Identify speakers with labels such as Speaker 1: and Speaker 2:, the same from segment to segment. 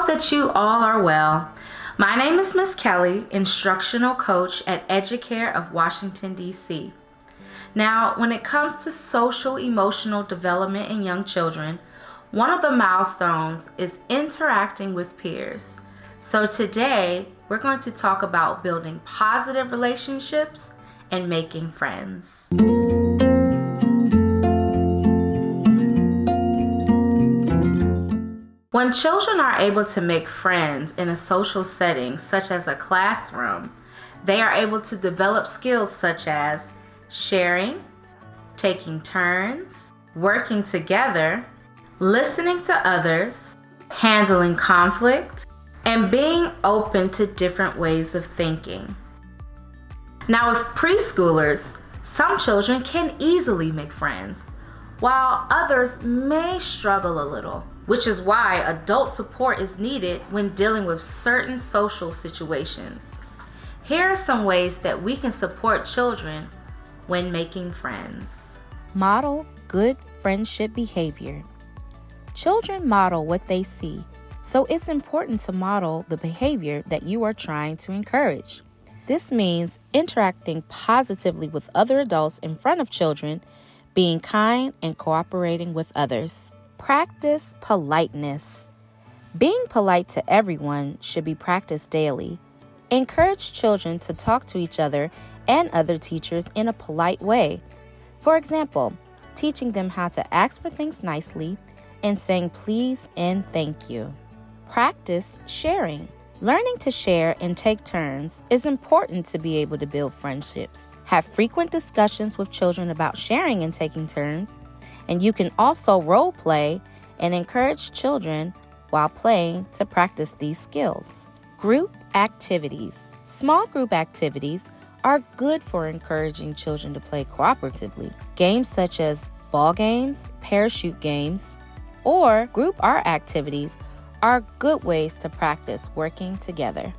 Speaker 1: that you all are well. My name is Miss Kelly, instructional coach at Educare of Washington, D.C. Now, when it comes to social emotional development in young children, one of the milestones is interacting with peers. So today, we're going to talk about building positive relationships and making friends. When children are able to make friends in a social setting, such as a classroom, they are able to develop skills such as sharing, taking turns, working together, listening to others, handling conflict, and being open to different ways of thinking. Now, with preschoolers, some children can easily make friends, while others may struggle a little, which is why adult support is needed when dealing with certain social situations. Here are some ways that we can support children when making friends.
Speaker 2: Model good friendship behavior. Children model what they see, so it's important to model the behavior that you are trying to encourage. This means interacting positively with other adults in front of children, being kind, and cooperating with others. Practice politeness. Being polite to everyone should be practiced daily. Encourage children to talk to each other and other teachers in a polite way. For example, teaching them how to ask for things nicely and saying please and thank you. Practice sharing. Learning to share and take turns is important to be able to build friendships. Have frequent discussions with children about sharing and taking turns, and you can also role play and encourage children while playing to practice these skills. Group activities. Small group activities are good for encouraging children to play cooperatively. Games such as ball games, parachute games, or group art activities are good ways to practice working together.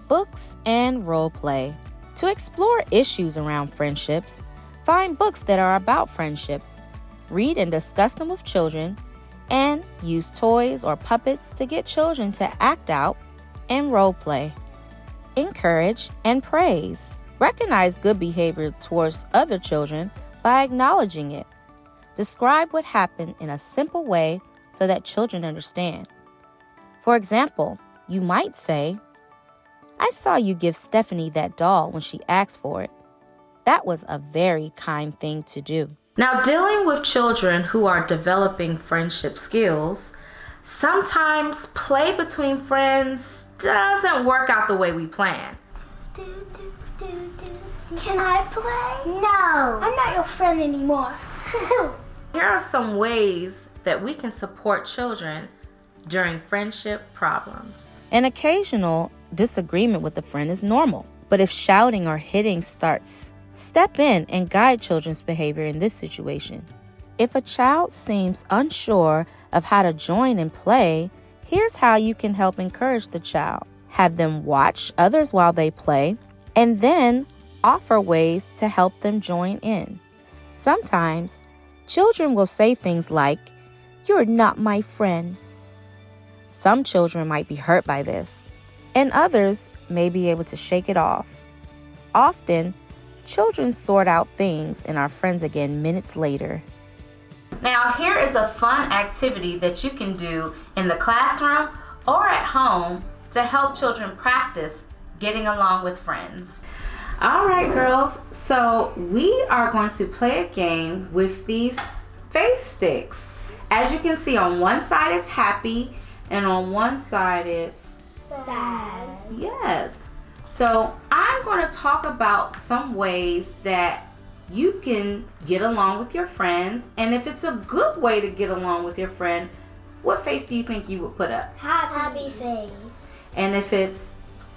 Speaker 2: Books and role play. To explore issues around friendships, find books that are about friendship. Read and discuss them with children, and use toys or puppets to get children to act out and role play. Encourage and praise. Recognize good behavior towards other children by acknowledging it. Describe what happened in a simple way so that children understand. For example, you might say, "I saw you give Stephanie that doll when she asked for it. That was a very kind thing to do."
Speaker 1: Now, dealing with children who are developing friendship skills, sometimes play between friends doesn't work out the way we plan.
Speaker 3: Can I play? No. I'm not your friend anymore.
Speaker 1: Here are some ways that we can support children during friendship problems.
Speaker 2: An occasional disagreement with a friend is normal, but if shouting or hitting starts, step in and guide children's behavior in this situation. If a child seems unsure of how to join and play, here's how you can help encourage the child. Have them watch others while they play, and then offer ways to help them join in. Sometimes, children will say things like, "You're not my friend." Some children might be hurt by this, and others may be able to shake it off. Often, children sort out things and are friends again minutes later.
Speaker 1: Now, here is a fun activity that you can do in the classroom or at home to help children practice getting along with friends. All right, girls, so we are going to play a game with these face sticks. As you can see, on one side it's happy and on one side it's
Speaker 3: Sad.
Speaker 1: yes. So I'm going to talk about some ways that you can get along with your friends, and if it's a good way to get along with your friend, what face do you think you would put up?
Speaker 3: Happy face.
Speaker 1: And if it's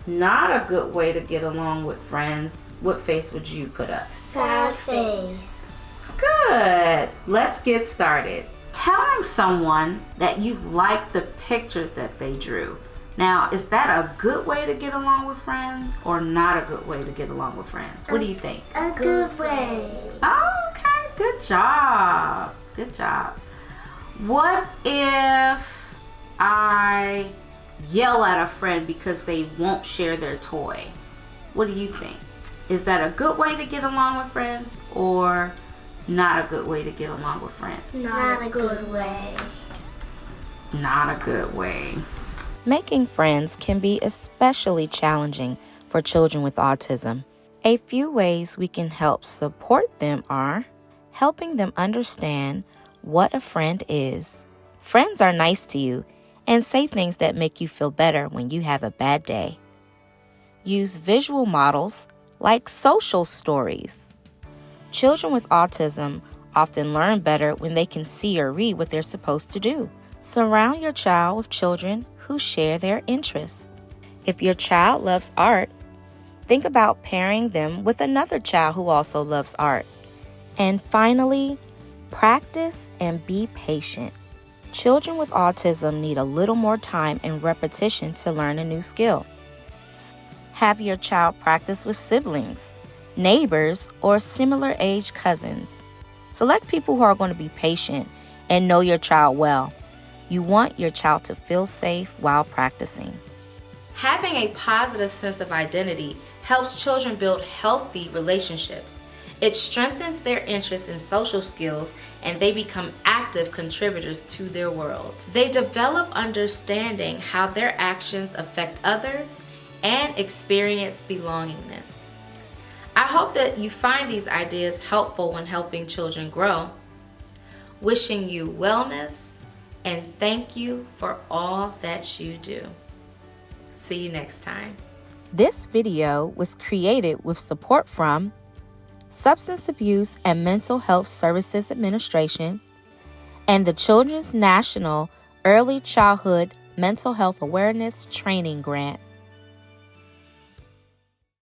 Speaker 1: not a good way to get along with friends, what face would you put up?
Speaker 3: Sad face.
Speaker 1: Good. Let's get started. Telling someone that you like the picture that they drew. Now, is that a good way to get along with friends or not a good way to get along with friends? What do you think?
Speaker 3: A good way.
Speaker 1: Okay, good job. Good job. What if I yell at a friend because they won't share their toy. What do you think? Is that a good way to get along with friends or not a good way to get along with friends?
Speaker 3: Not a good way.
Speaker 1: Not a good way.
Speaker 2: Making friends can be especially challenging for children with autism. A few ways we can help support them are helping them understand what a friend is. Friends are nice to you and say things that make you feel better when you have a bad day. Use visual models like social stories. Children with autism often learn better when they can see or read what they're supposed to do. Surround your child with children who share their interests. If your child loves art, think about pairing them with another child who also loves art. And finally, practice and be patient. Children with autism need a little more time and repetition to learn a new skill. Have your child practice with siblings, neighbors, or similar age cousins. Select people who are going to be patient and know your child well. You want your child to feel safe while practicing. Having a positive sense of identity helps children build healthy relationships. It strengthens their interest in social skills and they become active contributors to their world. They develop understanding how their actions affect others and experience belongingness. I hope that you find these ideas helpful when helping children grow. Wishing you wellness and thank you for all that you do. See you next time. This video was created with support from Substance Abuse and Mental Health Services Administration and the Children's National Early Childhood Mental Health Awareness Training Grant.